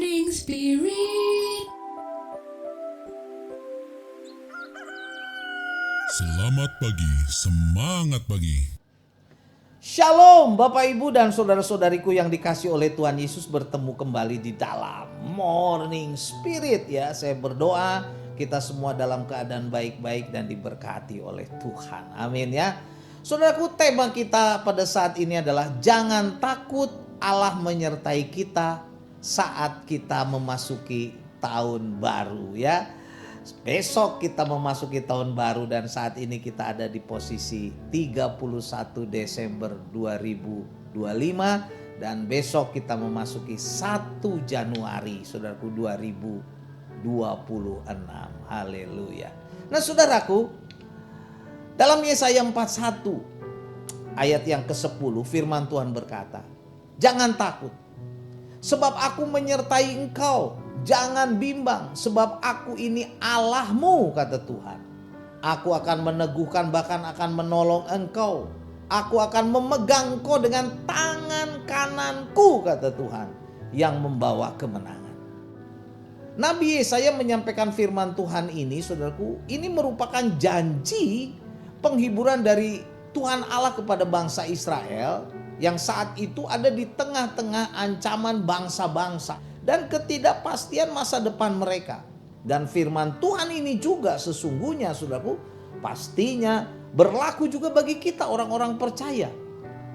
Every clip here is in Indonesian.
Morning Spirit. Selamat pagi, semangat pagi. Shalom Bapak Ibu dan saudara-saudariku yang dikasih oleh Tuhan Yesus, bertemu kembali di dalam Morning Spirit ya. Saya berdoa kita semua dalam keadaan baik-baik dan diberkati oleh Tuhan. Amin ya. Saudaraku, tema kita pada saat ini adalah jangan takut, Allah menyertai kita saat kita memasuki tahun baru ya. Besok kita memasuki tahun baru dan saat ini kita ada di posisi 31 Desember 2025 dan besok kita memasuki 1 Januari saudaraku 2026. Haleluya. Nah saudaraku, dalam Yesaya 41 ayat yang ke-10 firman Tuhan berkata, jangan takut sebab aku menyertai engkau. Jangan bimbang sebab aku ini Allahmu, kata Tuhan. Aku akan meneguhkan bahkan akan menolong engkau. Aku akan memegang engkau dengan tangan kananku, kata Tuhan, yang membawa kemenangan. Nabi Yesaya menyampaikan firman Tuhan ini, saudaraku, ini merupakan janji penghiburan dari Tuhan Allah kepada bangsa Israel yang saat itu ada di tengah-tengah ancaman bangsa-bangsa dan ketidakpastian masa depan mereka. Dan firman Tuhan ini juga sesungguhnya saudaraku pastinya berlaku juga bagi kita orang-orang percaya.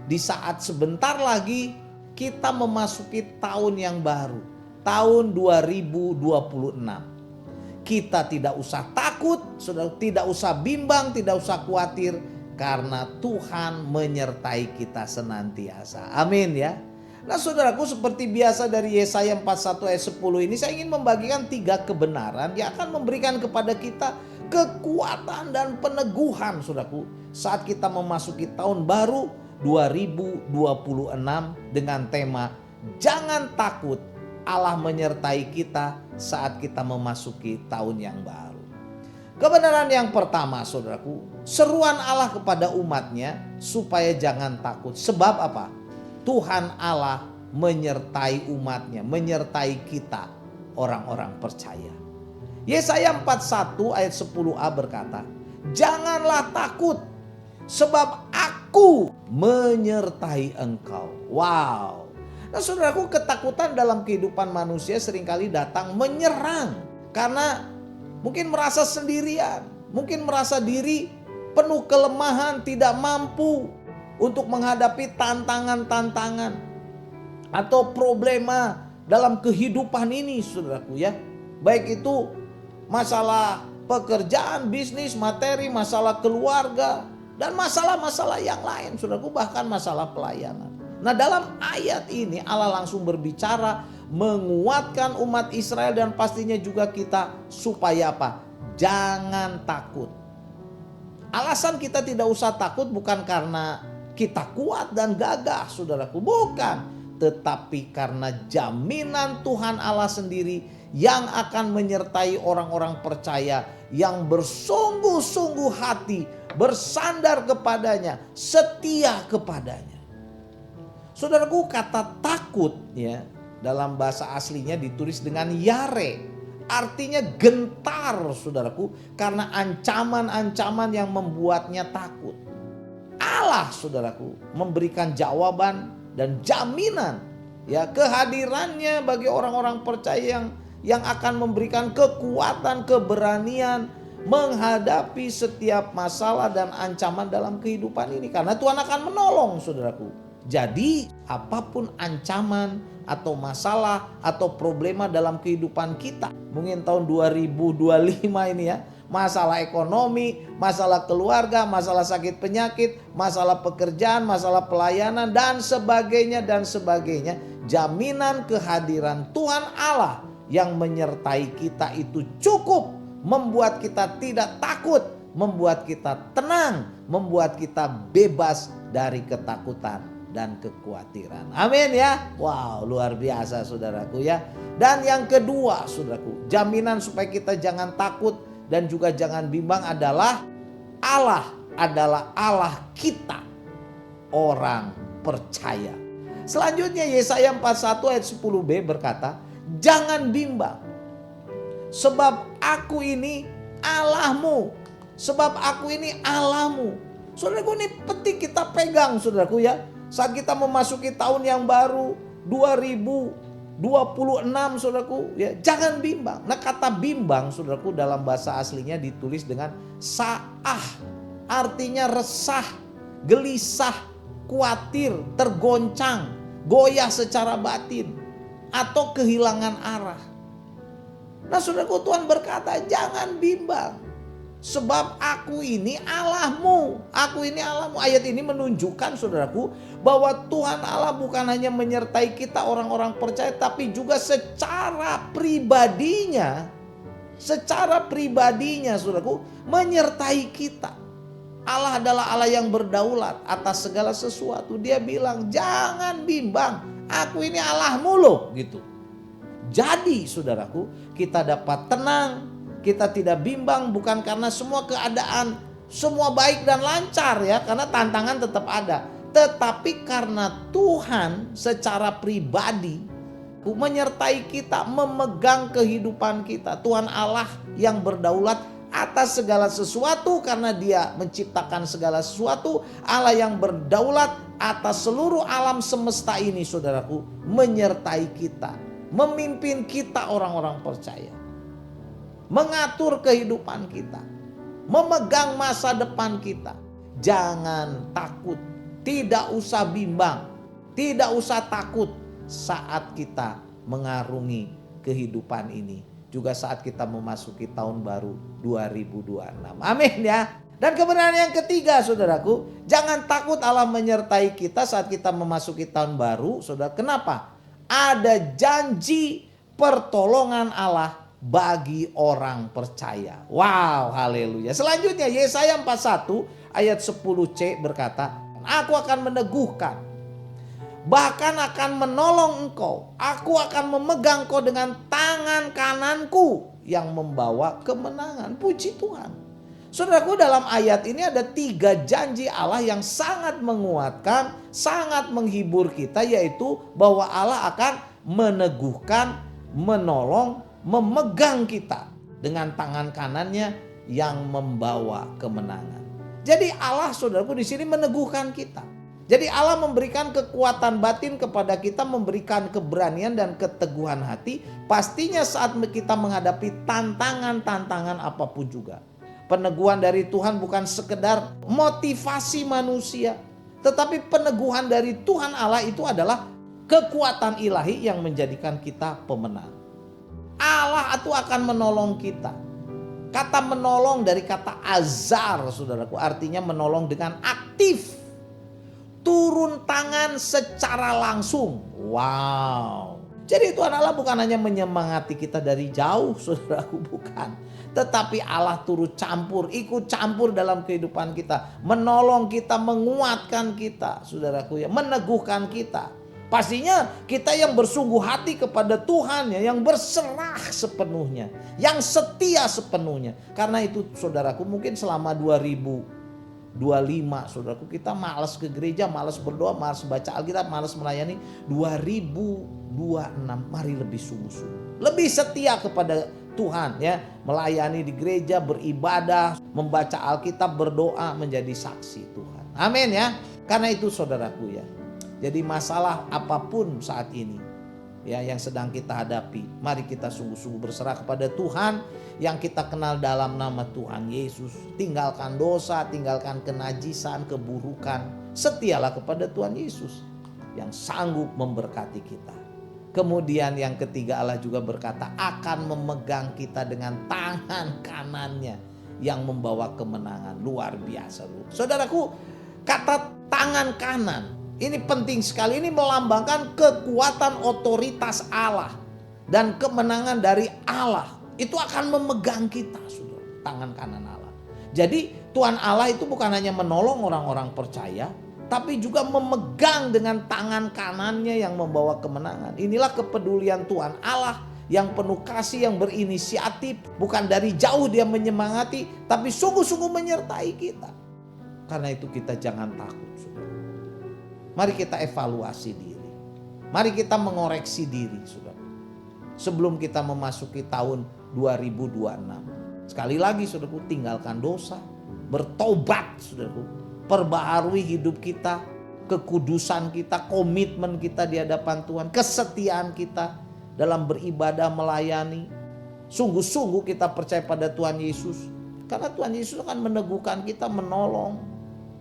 Di saat sebentar lagi kita memasuki tahun yang baru, tahun 2026. Kita tidak usah takut, saudara, tidak usah bimbang, tidak usah khawatir karena Tuhan menyertai kita senantiasa. Amin ya. Nah saudaraku, seperti biasa dari Yesaya 41 ayat 10 ini saya ingin membagikan 3 kebenaran yang akan memberikan kepada kita kekuatan dan peneguhan saudaraku saat kita memasuki tahun baru 2026 dengan tema jangan takut, Allah menyertai kita saat kita memasuki tahun yang baru. Kebenaran yang pertama saudaraku, seruan Allah kepada umatnya supaya jangan takut. Sebab apa? Tuhan Allah menyertai umatnya, menyertai kita orang-orang percaya. Yesaya 41 ayat 10a berkata, janganlah takut sebab aku menyertai engkau. Wow. Nah saudaraku, ketakutan dalam kehidupan manusia seringkali datang menyerang karena mungkin merasa sendirian, mungkin merasa diri penuh kelemahan, tidak mampu untuk menghadapi tantangan-tantangan atau problema dalam kehidupan ini saudaraku ya. Baik itu masalah pekerjaan, bisnis, materi, masalah keluarga, dan masalah-masalah yang lain saudaraku, bahkan masalah pelayanan. Nah dalam ayat ini Allah langsung berbicara menguatkan umat Israel dan pastinya juga kita supaya apa? Jangan takut. Alasan kita tidak usah takut bukan karena kita kuat dan gagah saudaraku, bukan, tetapi karena jaminan Tuhan Allah sendiri yang akan menyertai orang-orang percaya yang bersungguh-sungguh hati bersandar kepadanya, setia kepadanya. Saudaraku, kata takut ya dalam bahasa aslinya ditulis dengan yare, artinya gentar saudaraku, karena ancaman-ancaman yang membuatnya takut. Allah saudaraku memberikan jawaban dan jaminan ya kehadirannya bagi orang-orang percaya yang akan memberikan kekuatan, keberanian menghadapi setiap masalah dan ancaman dalam kehidupan ini, karena Tuhan akan menolong saudaraku. Jadi apapun ancaman atau masalah atau problema dalam kehidupan kita, mungkin tahun 2025 ini ya, masalah ekonomi, masalah keluarga, masalah sakit penyakit, masalah pekerjaan, masalah pelayanan dan sebagainya dan sebagainya. Jaminan kehadiran Tuhan Allah yang menyertai kita itu cukup membuat kita tidak takut, membuat kita tenang, membuat kita bebas dari ketakutan dan kekhawatiran. Amin ya. Wow, luar biasa saudaraku ya. Dan yang kedua saudaraku, jaminan supaya kita jangan takut dan juga jangan bimbang adalah Allah kita, orang percaya. Selanjutnya Yesaya 41 ayat 10b berkata, Jangan bimbang. Sebab aku ini Allahmu. Sebab aku ini Allahmu. Saudaraku, ini penting kita pegang saudaraku ya. Saat kita memasuki tahun yang baru 2026 saudaraku ya, jangan bimbang. Nah, kata bimbang saudaraku dalam bahasa aslinya ditulis dengan sa'ah. Artinya resah, gelisah, khawatir, tergoncang, goyah secara batin, atau kehilangan arah. Nah saudaraku, Tuhan berkata jangan bimbang. Sebab aku ini Allahmu. Aku ini Allahmu. Ayat ini menunjukkan saudaraku bahwa Tuhan Allah bukan hanya menyertai kita orang-orang percaya, tapi juga secara pribadinya saudaraku menyertai kita. Allah adalah Allah yang berdaulat atas segala sesuatu. Dia bilang jangan bimbang, aku ini Allahmu loh gitu. Jadi saudaraku, kita dapat tenang, kita tidak bimbang bukan karena semua keadaan semua baik dan lancar ya, karena tantangan tetap ada. Tetapi karena Tuhan secara pribadi menyertai kita, memegang kehidupan kita. Tuhan Allah yang berdaulat atas segala sesuatu karena Dia menciptakan segala sesuatu. Allah yang berdaulat atas seluruh alam semesta ini saudaraku, menyertai kita, memimpin kita orang-orang percaya, mengatur kehidupan kita, memegang masa depan kita. Jangan takut, tidak usah bimbang, tidak usah takut saat kita mengarungi kehidupan ini. Juga saat kita memasuki tahun baru 2026. Amin ya. Dan kebenaran yang ketiga saudaraku, jangan takut Allah menyertai kita saat kita memasuki tahun baru. Saudara, kenapa? Ada janji pertolongan Allah bagi orang percaya. Wow, haleluya. Selanjutnya Yesaya 41 ayat 10c berkata, aku akan meneguhkan, bahkan akan menolong engkau. Aku akan memegang engkau dengan tangan kananku yang membawa kemenangan. Puji Tuhan. Saudaraku, dalam ayat ini ada 3 janji Allah yang sangat menguatkan, sangat menghibur kita, yaitu bahwa Allah akan meneguhkan, menolong, memegang kita dengan tangan kanannya yang membawa kemenangan. Jadi Allah saudaraku di sini meneguhkan kita. Jadi Allah memberikan kekuatan batin kepada kita, memberikan keberanian dan keteguhan hati. Pastinya saat kita menghadapi tantangan-tantangan apapun juga. Peneguhan dari Tuhan bukan sekedar motivasi manusia, tetapi peneguhan dari Tuhan Allah itu adalah kekuatan ilahi yang menjadikan kita pemenang. Allah itu akan menolong kita. Kata menolong dari kata azar saudaraku, artinya menolong dengan aktif. Turun tangan secara langsung. Wow. Jadi Tuhan Allah bukan hanya menyemangati kita dari jauh saudaraku, bukan. Tetapi Allah turut campur, ikut campur dalam kehidupan kita. Menolong kita, menguatkan kita saudaraku ya, meneguhkan kita. Pastinya kita yang bersungguh hati kepada Tuhan ya, yang berserah sepenuhnya, yang setia sepenuhnya. Karena itu saudaraku, mungkin selama 2025 saudaraku kita malas ke gereja, malas berdoa, malas baca Alkitab, malas melayani. 2026 mari lebih sungguh-sungguh, lebih setia kepada Tuhan ya, melayani di gereja, beribadah, membaca Alkitab, berdoa, menjadi saksi Tuhan. Amin ya. Karena itu saudaraku ya, jadi masalah apapun saat ini ya yang sedang kita hadapi, mari kita sungguh-sungguh berserah kepada Tuhan yang kita kenal dalam nama Tuhan Yesus. Tinggalkan dosa, tinggalkan kenajisan, keburukan. Setialah kepada Tuhan Yesus yang sanggup memberkati kita. Kemudian yang ketiga, Allah juga berkata akan memegang kita dengan tangan kanannya yang membawa kemenangan. Luar biasa loh. Saudaraku, kata tangan kanan ini penting sekali. Ini melambangkan kekuatan otoritas Allah dan kemenangan dari Allah. Itu akan memegang kita, saudara, tangan kanan Allah. Jadi Tuhan Allah itu bukan hanya menolong orang-orang percaya, tapi juga memegang dengan tangan kanannya yang membawa kemenangan. Inilah kepedulian Tuhan Allah yang penuh kasih, yang berinisiatif. Bukan dari jauh dia menyemangati, tapi sungguh-sungguh menyertai kita. Karena itu kita jangan takut, saudara. Mari kita evaluasi diri. Mari kita mengoreksi diri, saudara. sebelum kita memasuki tahun 2026. Sekali lagi saudaraku, tinggalkan dosa, bertobat saudaraku, perbaharui hidup kita, kekudusan kita, komitmen kita di hadapan Tuhan, kesetiaan kita dalam beribadah melayani. Sungguh-sungguh kita percaya pada Tuhan Yesus, karena Tuhan Yesus akan meneguhkan kita, menolong,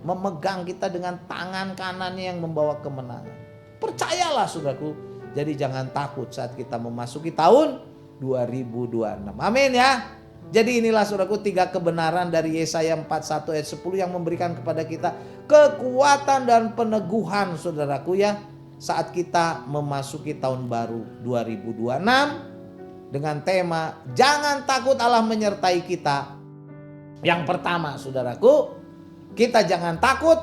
memegang kita dengan tangan kanannya yang membawa kemenangan. Percayalah saudaraku. Jadi jangan takut saat kita memasuki tahun 2026. Amin ya. Jadi inilah saudaraku 3 kebenaran dari Yesaya 41 ayat 10 yang memberikan kepada kita kekuatan dan peneguhan saudaraku ya. Saat kita memasuki tahun baru 2026 dengan tema jangan takut, Allah menyertai kita. Yang pertama saudaraku, kita jangan takut,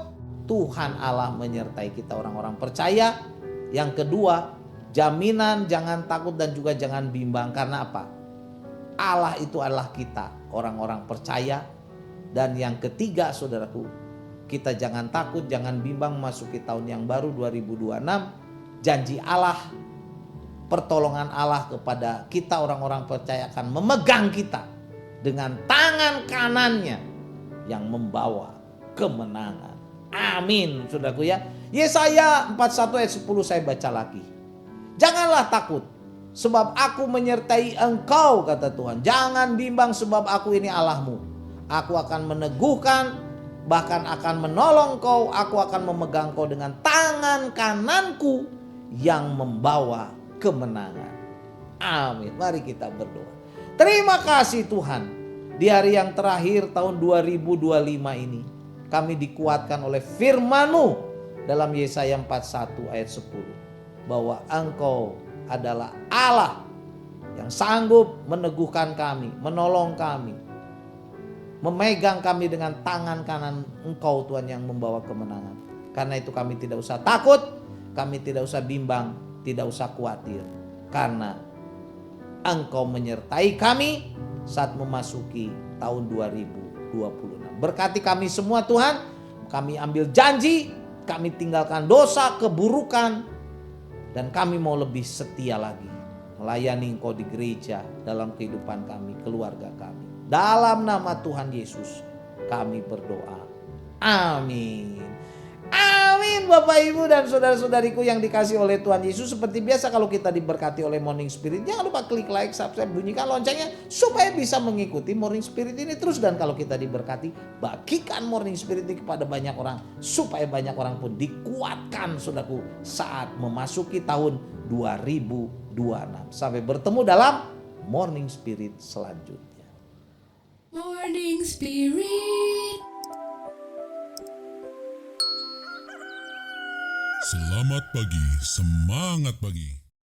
Tuhan Allah menyertai kita orang-orang percaya. Yang kedua, jaminan jangan takut dan juga jangan bimbang. Karena apa? Allah itu adalah kita, orang-orang percaya. Dan yang ketiga saudaraku, kita jangan takut, jangan bimbang memasuki tahun yang baru 2026. Janji Allah, pertolongan Allah kepada kita orang-orang percaya akan memegang kita dengan tangan kanannya yang membawa kemenangan. Amin saudaraku ya. Yesaya 41 ayat 10 saya baca lagi. Janganlah takut, sebab aku menyertai engkau, kata Tuhan. Jangan bimbang, sebab aku ini Allahmu. Aku akan meneguhkan, bahkan akan menolong kau. Aku akan memegang kau dengan tangan kananku yang membawa kemenangan. Amin. Mari kita berdoa. Terima kasih Tuhan. Di hari yang terakhir tahun 2025 ini, kami dikuatkan oleh firman-Mu dalam Yesaya 41 ayat 10. Bahwa Engkau adalah Allah yang sanggup meneguhkan kami, menolong kami, memegang kami dengan tangan kanan Engkau Tuhan yang membawa kemenangan. Karena itu kami tidak usah takut, kami tidak usah bimbang, tidak usah khawatir. Karena Engkau menyertai kami saat memasuki tahun 2026. Berkati kami semua Tuhan, kami ambil janji, kami tinggalkan dosa, keburukan, dan kami mau lebih setia lagi melayani Engkau di gereja, dalam kehidupan kami, keluarga kami. Dalam nama Tuhan Yesus kami berdoa. Amin. Amin Bapak Ibu dan saudara-saudariku yang dikasihi oleh Tuhan Yesus. Seperti biasa kalau kita diberkati oleh Morning Spirit, jangan lupa klik like, subscribe, bunyikan loncengnya supaya bisa mengikuti Morning Spirit ini terus. Dan kalau kita diberkati, bagikan Morning Spirit ini kepada banyak orang supaya banyak orang pun dikuatkan saudaraku saat memasuki tahun 2026. Sampai bertemu dalam Morning Spirit selanjutnya. Morning Spirit. Selamat pagi, semangat pagi.